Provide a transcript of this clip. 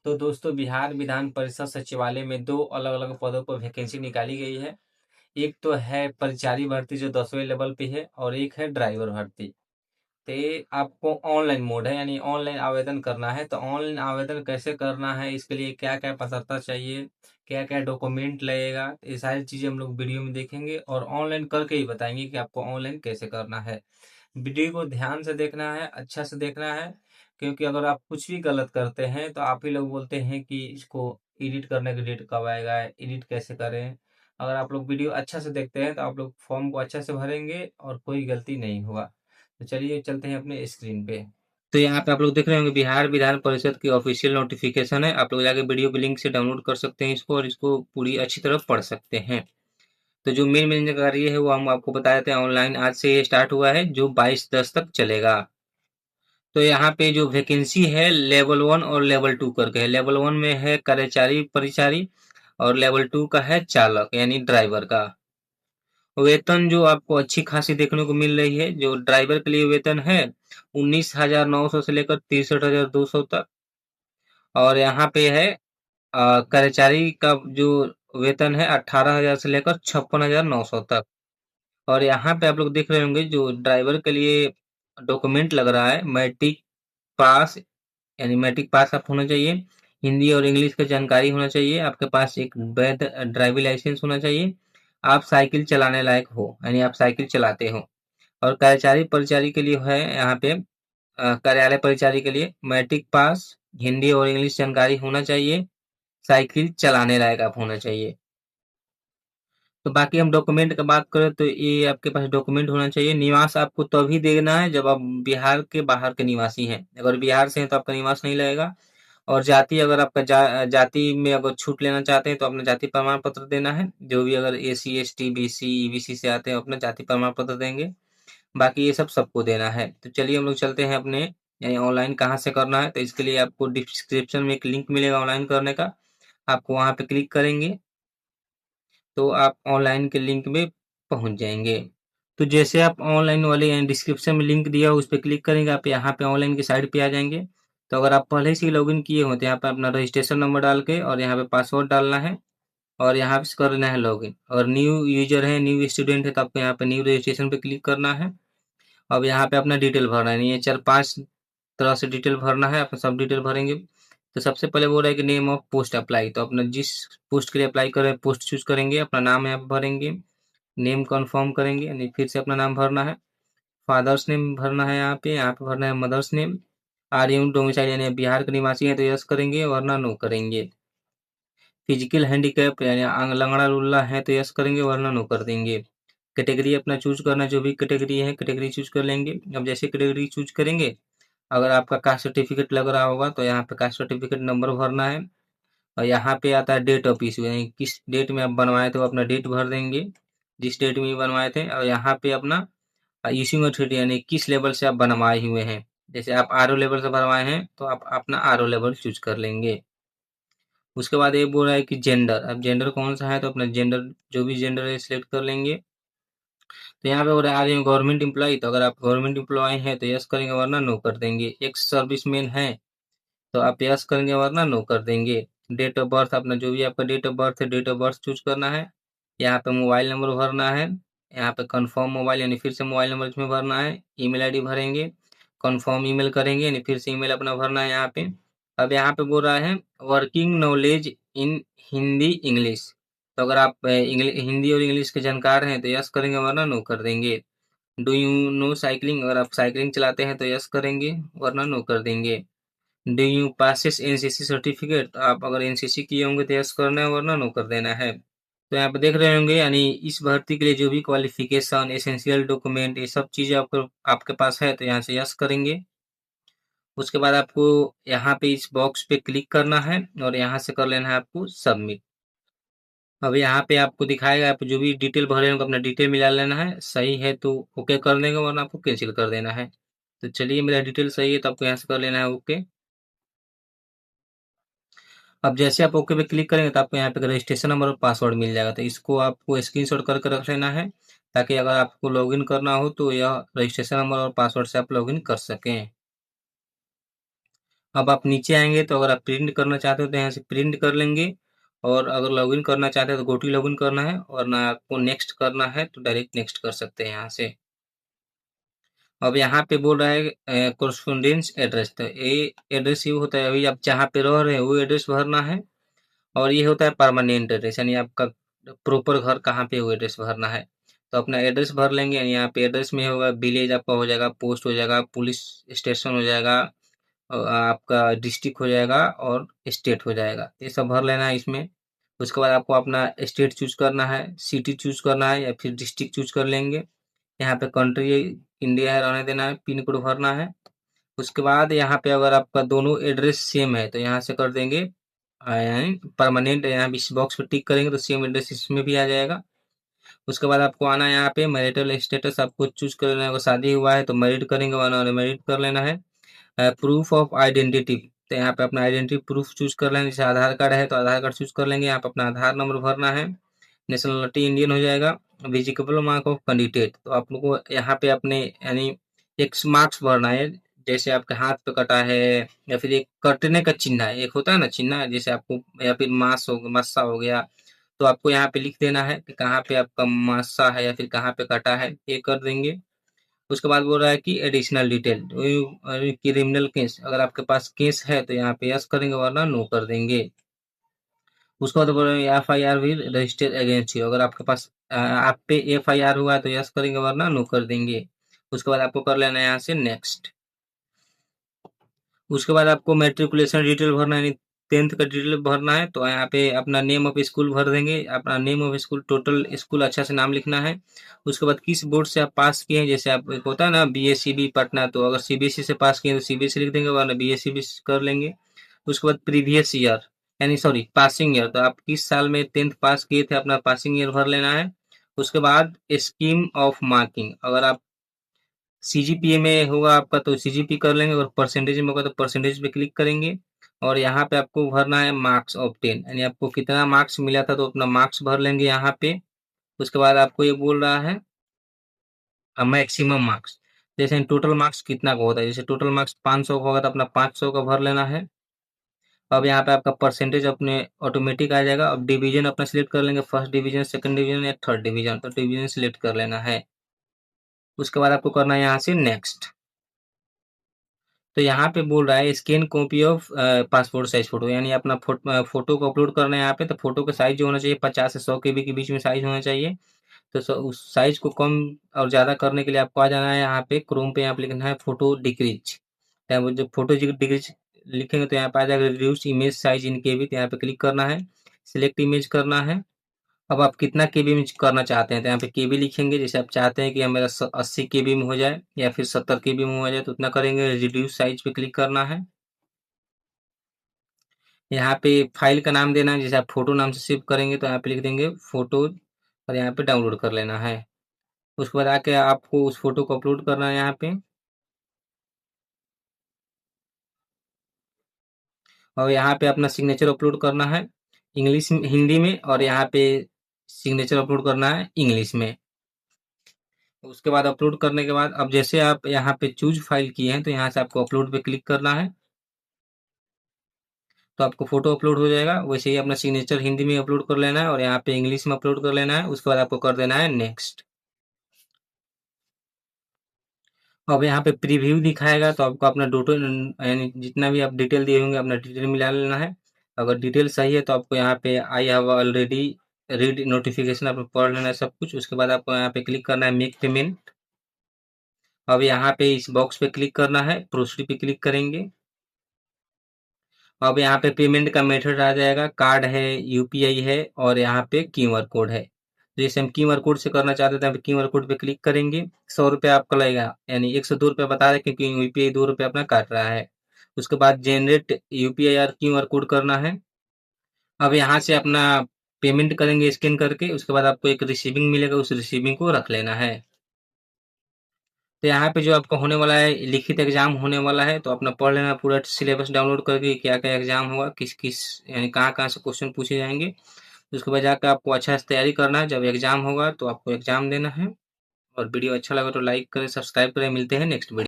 तो दोस्तों बिहार विधान परिषद सचिवालय में 2 अलग-अलग पदों पर वैकेंसी निकाली गई है। एक तो है परिचारी भर्ती जो 10वें लेवल पे है और एक है ड्राइवर भर्ती। तो ये आपको ऑनलाइन मोड है यानी ऑनलाइन आवेदन करना है। तो ऑनलाइन आवेदन कैसे करना है, इसके लिए क्या-क्या पात्रता चाहिए, क्या-क्या डॉक्यूमेंट लगेगा, ये सारी चीज़ें हम लोग वीडियो में देखेंगे और ऑनलाइन करके ही बताएँगे कि आपको ऑनलाइन कैसे करना है। वीडियो को ध्यान से देखना है, अच्छा से देखना है, क्योंकि अगर आप कुछ भी गलत करते हैं तो आप ही लोग बोलते हैं कि इसको एडिट करने का डेट कब आएगा, एडिट कैसे करें। अगर आप लोग वीडियो अच्छा से देखते हैं तो आप लोग फॉर्म को अच्छे से भरेंगे और कोई गलती नहीं होगा। तो चलिए चलते हैं अपने स्क्रीन पे। तो यहाँ पे आप लोग देख रहे होंगे बिहार विधान परिषद की ऑफिशियल नोटिफिकेशन है। आप लोग जाके वीडियो के लिंक से डाउनलोड कर सकते हैं इसको और इसको पूरी अच्छी तरह पढ़ सकते हैं। तो जो मेन जानकारी है वो हम आपको बता देते हैं। ऑनलाइन आज से ये स्टार्ट हुआ है जो 22/10 तक चलेगा। तो यहाँ पे जो वैकेंसी है लेवल 1 और लेवल 2 करके है। लेवल 1 में है कर्मचारी परिचारी और लेवल 2 का है चालक यानी ड्राइवर का। वेतन जो आपको अच्छी खासी देखने को मिल रही है, जो ड्राइवर के लिए वेतन है 19,900 से लेकर 63,200 तक। और यहाँ पे है कर्मचारी का जो वेतन है 18,000 से लेकर 56,900 तक। और यहाँ पे आप लोग देख रहे होंगे जो ड्राइवर के लिए डॉक्यूमेंट लग रहा है मैट्रिक पास यानी मैट्रिक पास आप होना चाहिए। हिंदी और इंग्लिश का जानकारी होना चाहिए। आपके पास एक वैध ड्राइविंग लाइसेंस होना चाहिए। आप साइकिल चलाने लायक हो यानी आप साइकिल चलाते हो। और कर्मचारी परिचारी के लिए है यहाँ पे कार्यालय परिचारी के लिए मैट्रिक पास, हिंदी और इंग्लिश जानकारी होना चाहिए, साइकिल चलाने लायक आप होना चाहिए। तो बाकी हम डॉक्यूमेंट का बात करें तो ये आपके पास डॉक्यूमेंट होना चाहिए। निवास आपको तभी देना है जब आप बिहार के बाहर के निवासी हैं। अगर बिहार से हैं तो आपका निवास नहीं लगेगा। और जाति अगर आपका जाति में अगर छूट लेना चाहते हैं तो अपना जाति प्रमाण पत्र देना है। जो भी अगर एसी एसटी बीसी ईबीसी से आते हैं अपना जाति प्रमाण पत्र देंगे। बाकी ये सब सबको देना है। तो चलिए हम लोग चलते हैं अपने यानी ऑनलाइन कहाँ से करना है। तो इसके लिए आपको डिस्क्रिप्शन में एक लिंक मिलेगा ऑनलाइन करने का। आपको वहां पे क्लिक करेंगे तो आप ऑनलाइन के लिंक में पहुंच जाएंगे। तो जैसे आप ऑनलाइन वाले यानी डिस्क्रिप्शन में लिंक दिया हो उस पर क्लिक करेंगे आप यहाँ पे ऑनलाइन की साइट पे आ जाएंगे। तो अगर आप पहले से ही लॉगिन किए हो तो यहाँ पे अपना रजिस्ट्रेशन नंबर डाल के और यहाँ पे पासवर्ड डालना है और यहाँ पे करना है लॉगिन। और न्यू यूजर है न्यू स्टूडेंट है तो आपको यहाँ पे न्यू रजिस्ट्रेशन पे क्लिक करना है। अब यहाँ पे अपना डिटेल भरना है। ये 4-5 तरह से डिटेल भरना है। अपना सब डिटेल भरेंगे। तो सबसे पहले बोल रहा है कि नेम ऑफ पोस्ट अप्लाई। तो अपना जिस पोस्ट के लिए अप्लाई कर रहे हैं पोस्ट चूज करेंगे। अपना नाम यहाँ पे भरेंगे। नेम कन्फर्म करेंगे यानी फिर से अपना नाम भरना है। फादर्स नेम भरना है यहाँ पे भरना है mother's name. Are you domicile यानी बिहार के निवासी हैं तो यस करेंगे वरना नो करेंगे। फिजिकल हैंडीकैप यानी लंगड़ा लुल्ला है तो यस करेंगे वरना नो कर देंगे। कैटेगरी अपना चूज करना जो भी कैटेगरी है कैटेगरी चूज कर लेंगे। अब जैसे कैटेगरी चूज करेंगे अगर आपका कास्ट सर्टिफिकेट लग रहा होगा तो यहाँ पे कास्ट सर्टिफिकेट नंबर भरना है। और यहाँ पे आता है डेट ऑफ इशू यानी किस डेट में आप बनवाए थे वो अपना डेट भर देंगे जिस डेट में बनवाए थे। और यहाँ पे अपना इशू अथॉरिटी यानी किस लेवल से आप बनवाए हुए हैं। जैसे आप आरओ लेवल से बनवाए हैं तो आप अपना आरओ लेवल चूज कर लेंगे। उसके बाद ये बोल रहा है कि जेंडर। अब जेंडर कौन सा है तो अपना जेंडर जो भी जेंडर है सिलेक्ट कर लेंगे। तो यहाँ पे बोल रहा है आर यू गवर्नमेंट एम्प्लॉय। तो अगर आप गवर्नमेंट एम्प्लॉय हैं तो यस करेंगे वरना नो कर देंगे। एक्स सर्विसमैन है तो आप यस करेंगे वरना नो कर देंगे। डेट ऑफ बर्थ अपना जो भी आपका डेट ऑफ बर्थ है डेट ऑफ बर्थ चूज करना है। यहाँ पे मोबाइल नंबर भरना है। यहाँ पे कंफर्म मोबाइल यानी फिर से मोबाइल नंबर इसमें भरना है। ईमेल आईडी भरेंगे। कंफर्म ईमेल करेंगे यानी फिर से ईमेल अपना भरना है यहाँ पे। अब यहाँ पे बोल रहा है working knowledge in Hindi English. तो अगर आप हिंदी और इंग्लिश के जानकार हैं तो यस करेंगे वरना नो कर देंगे। Do you know cycling. अगर आप साइकिलिंग चलाते हैं तो यस करेंगे वरना नो कर देंगे। Do you passes NCC certificate. तो आप अगर एनसीसी किए होंगे तो यस करना है वरना नो कर देना है। तो यहाँ पे देख रहे होंगे यानी इस भर्ती के लिए जो भी क्वालिफिकेशन एसेंशियल डॉक्यूमेंट ये सब चीजें आपको आपके पास है तो यहाँ से यस करेंगे। उसके बाद आपको यहाँ पे इस बॉक्स पे क्लिक करना है और यहाँ से कर लेना है आपको सबमिट। अब यहाँ पे आपको दिखाएगा आप जो भी डिटेल भरे होंगे अपना डिटेल मिला लेना है। सही है तो ओके कर देंगे वरना आपको कैंसिल कर देना है। तो चलिए मेरा डिटेल सही है तो आपको यहाँ से कर लेना है ओके। अब जैसे आप ओके पे क्लिक करेंगे तो आपको यहाँ पे रजिस्ट्रेशन नंबर और पासवर्ड मिल जाएगा। तो इसको आपको स्क्रीनशॉट करके रख लेना है ताकि अगर आपको लॉगिन करना हो तो यह रजिस्ट्रेशन नंबर और पासवर्ड से आप लॉगिन कर सकें। अब आप नीचे आएंगे तो अगर आप प्रिंट करना चाहते हो तो यहाँ से प्रिंट कर लेंगे, और अगर लॉगिन करना चाहते हो तो गोटी लॉगिन करना है, और ना आपको नेक्स्ट करना है तो डायरेक्ट नेक्स्ट कर सकते हैं यहाँ से। अब यहाँ पे बोल रहा है कोरस्पोंडेंस एड्रेस, तो ये एड्रेस ये होता है अभी आप जहाँ पे रह रहे हैं वो एड्रेस भरना है, और ये होता है परमानेंट एड्रेस, यानी आपका प्रॉपर घर कहाँ पे वो एड्रेस भरना है। तो अपना एड्रेस भर लेंगे, यानी यहाँ पे एड्रेस में होगा विलेज आपका हो जाएगा, पोस्ट हो जाएगा, पुलिस स्टेशन हो जाएगा, आपका डिस्ट्रिक्ट हो जाएगा, और स्टेट हो जाएगा। ये सब भर लेना है इसमें। उसके बाद आपको अपना स्टेट चूज करना है, सिटी चूज करना है, या फिर डिस्ट्रिक्ट चूज कर लेंगे। यहाँ पे कंट्री इंडिया है, रहने देना है, पिन कोड भरना है। उसके बाद यहाँ पे अगर आपका दोनों एड्रेस सेम है तो यहाँ से कर देंगे यानी परमानेंट, यहाँ इस बॉक्स पे टिक करेंगे तो सेम एड्रेस इसमें भी आ जाएगा। उसके बाद आपको आना है यहाँ पे मैरिटल स्टेटस आपको चूज कर लेना है, अगर शादी हुआ है तो मैरिड करेंगे, वरना अनमैरिड कर लेना है। प्रूफ ऑफ आइडेंटिटी, तो यहाँ पे अपना आइडेंटिटी प्रूफ चूज कर लेंगे, जैसे आधार कार्ड है तो आधार कार्ड चूज कर लेंगे, यहाँ पे अपना आधार नंबर भरना है। नेशनलिटी इंडियन हो जाएगा। विजिबल मार्क ऑफ कैंडिडेट, तो आप लोग को यहाँ पे अपने यानी एक मार्क्स भरना है, जैसे आपके हाथ पे कटा है, या फिर एक कटने का चिन्ह है, एक होता है ना चिन्ह, जैसे आपको, या फिर मस्सा हो गया, तो आपको यहाँ पे लिख देना है कि कहाँ पे आपका मस्सा है या फिर कहाँ पे कटा है, ये कर देंगे। उसके बाद बोल रहा है कि एडिशनल डिटेल, क्रिमिनल केस, अगर आपके पास केस है तो यहाँ पे यस करेंगे, वरना नो कर देंगे। उसके बाद बोल रहे हैं FIR will register against you, अगर आपके पास आप पे FIR हुआ है तो यस करेंगे, वरना नो कर देंगे। उसके बाद आपको कर लेना है यहाँ से नेक्स्ट। उसके बाद आपको मैट्रिकुलेशन डिटेल भरना है, 10th का डिटेल भरना है, तो यहाँ पे अपना नेम ऑफ स्कूल भर देंगे, अपना name of school, total school अच्छा से नाम लिखना है। उसके बाद किस बोर्ड से आप पास किए हैं, जैसे आप एक होता है ना BSCB पटना, तो अगर CBSE से पास किए हैं तो CBSE लिख देंगे, वरना BSCB कर लेंगे। उसके बाद प्रीवियस ईयर, यानी सॉरी पासिंग ईयर, तो आप किस साल में 10th पास किए थे, अपना पासिंग ईयर भर लेना है। उसके बाद स्कीम ऑफ मार्किंग, अगर आप CGPA में होगा आपका तो CGP कर लेंगे, अगर परसेंटेज में होगा तो परसेंटेज पे क्लिक करेंगे, और यहाँ पे आपको भरना है मार्क्स ऑफ 10, यानी आपको कितना मार्क्स मिला था तो अपना मार्क्स भर लेंगे यहाँ पे। उसके बाद आपको ये बोल रहा है मैक्सिमम मार्क्स, जैसे टोटल मार्क्स कितना का होता है, जैसे टोटल मार्क्स 500 का होगा तो अपना 500 का भर लेना है। अब यहाँ पे आपका परसेंटेज अपने ऑटोमेटिक आ जाएगा। अब डिवीजन अपना सिलेक्ट कर लेंगे, फर्स्ट डिवीजन, सेकंड डिवीजन या थर्ड डिवीजन, तो डिवीजन सिलेक्ट कर लेना है। उसके बाद आपको करना है यहाँ से नेक्स्ट। तो यहाँ पे बोल रहा है scan copy of passport size photo, यानी अपना फोटो को अपलोड करना है यहाँ पे, तो फोटो का साइज जो होना चाहिए 50 से 100 KB के बीच में साइज होना चाहिए। तो उस साइज को कम और ज्यादा करने के लिए आपको आ जाना है यहाँ पे क्रोम पे, यहाँ पे लिखना है फोटो डिक्रीज, जब फोटो डिक्रीज लिखेंगे तो यहाँ पे आ जाएगा reduce image size in KB, तो यहाँ पे क्लिक करना है, सिलेक्ट इमेज करना है। अब आप कितना KB में करना चाहते हैं तो यहाँ पे KB लिखेंगे, जैसे आप चाहते हैं कि मेरा 80 KB में हो जाए या फिर 70 KB में हो जाए तो उतना करेंगे, रिड्यूस साइज पे क्लिक करना है। यहाँ पे फाइल का नाम देना है, जैसे आप फोटो नाम से सेव करेंगे तो यहाँ पे लिख देंगे फोटो, और यहाँ पे डाउनलोड कर लेना है। उसके बाद आके आपको उस फोटो को अपलोड करना है यहाँ पे, और यहाँ पे अपना सिग्नेचर अपलोड करना है इंग्लिश हिंदी में, और यहाँ पे सिग्नेचर अपलोड करना है इंग्लिश में। उसके बाद अपलोड करने के बाद अब जैसे आप यहाँ पे चूज फाइल किए हैं तो यहाँ से आपको अपलोड पे क्लिक करना है, तो आपको फोटो अपलोड हो जाएगा। वैसे ही अपना सिग्नेचर हिंदी में अपलोड कर लेना है, और यहाँ पे इंग्लिश में अपलोड कर लेना है। उसके बाद आपको कर देना है नेक्स्ट। अब यहाँ पे प्रीव्यू दिखाएगा तो आपको अपना डोटो यानी जितना भी आप डिटेल दिए होंगे अपना डिटेल मिला लेना है। अगर डिटेल सही है तो आपको यहाँ पे I have already read notification आपको पढ़ लेना है सब कुछ। उसके बाद आपको यहाँ पे क्लिक करना है मेक पेमेंट। अब यहाँ पे इस बॉक्स पे क्लिक करना है, प्रोसीड पे क्लिक करेंगे। अब यहाँ पे पेमेंट का मेथड आ जाएगा, कार्ड है, UPI है, और यहाँ पे QR कोड है। तो जैसे हम QR कोड से करना चाहते थे, QR कोड पे क्लिक करेंगे, 100 रुपया आपका लगेगा, यानी 102 रुपया बता रहे क्योंकि UPI 2 रुपया अपना काट रहा है। उसके बाद जनरेट UPI और QR कोड करना है। अब यहाँ से अपना पेमेंट करेंगे स्कैन करके, उसके बाद आपको एक रिसीविंग मिलेगा, उस रिसीविंग को रख लेना है। तो यहाँ पे जो आपका होने वाला है लिखित एग्जाम होने वाला है, तो अपना पढ़ लेना पूरा सिलेबस डाउनलोड करके क्या क्या एग्जाम होगा, किस किस यानी कहाँ कहाँ से क्वेश्चन पूछे जाएंगे। उसके बाद जाकर आपको अच्छा से तैयारी करना है, जब एग्जाम होगा तो आपको एग्जाम देना है। और वीडियो अच्छा लगा तो लाइक करें, सब्सक्राइब करें। मिलते हैं नेक्स्ट वीडियो।